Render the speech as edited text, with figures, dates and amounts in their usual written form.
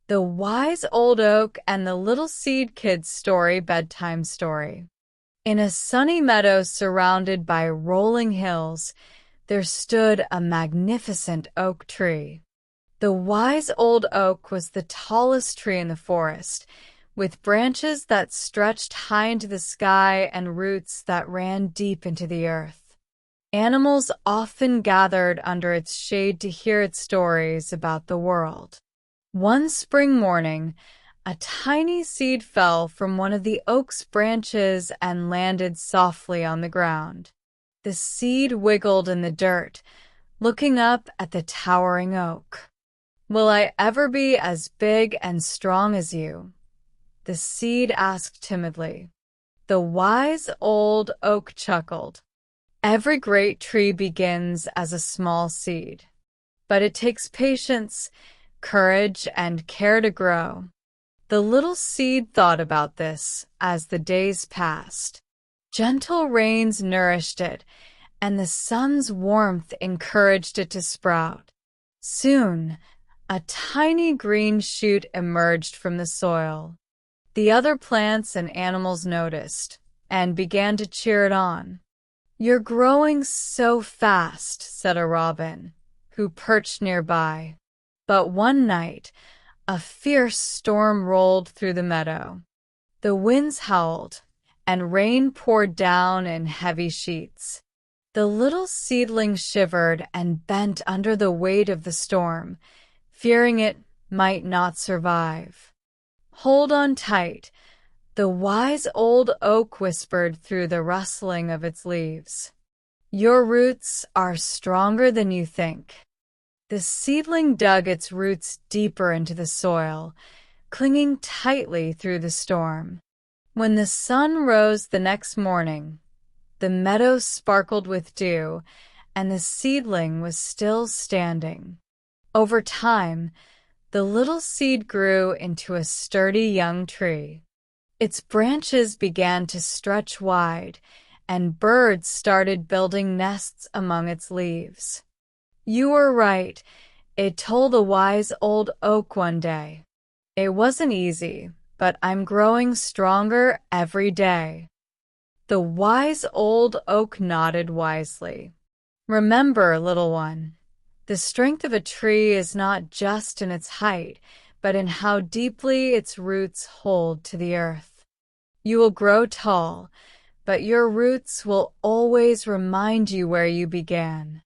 The Wise Old Oak and the Little Seed Kids Story Bedtime Story. In a sunny meadow surrounded by rolling hills, there stood a magnificent oak tree. The wise old oak was the tallest tree in the forest, with branches that stretched high into the sky and roots that ran deep into the earth. Animals often gathered under its shade to hear its stories about the world. One spring morning, a tiny seed fell from one of the oak's branches and landed softly on the ground. The seed wiggled in the dirt, looking up at the towering oak. "Will I ever be as big and strong as you?" the seed asked timidly. The wise old oak chuckled. "Every great tree begins as a small seed, but it takes patience, courage, and care to grow." The little seed thought about this as the days passed. Gentle rains nourished it, and the sun's warmth encouraged it to sprout. Soon, a tiny green shoot emerged from the soil. The other plants and animals noticed and began to cheer it on. "You're growing so fast," said a robin, who perched nearby. But one night, a fierce storm rolled through the meadow. The winds howled, and rain poured down in heavy sheets. The little seedling shivered and bent under the weight of the storm, fearing it might not survive. "Hold on tight," the wise old oak whispered through the rustling of its leaves. "Your roots are stronger than you think." The seedling dug its roots deeper into the soil, clinging tightly through the storm. When the sun rose the next morning, the meadow sparkled with dew, and the seedling was still standing. Over time, the little seed grew into a sturdy young tree. Its branches began to stretch wide, and birds started building nests among its leaves. "You were right," it told a wise old oak one day. "It wasn't easy, but I'm growing stronger every day." The wise old oak nodded wisely. "Remember, little one, the strength of a tree is not just in its height, but in how deeply its roots hold to the earth. You will grow tall, but your roots will always remind you where you began."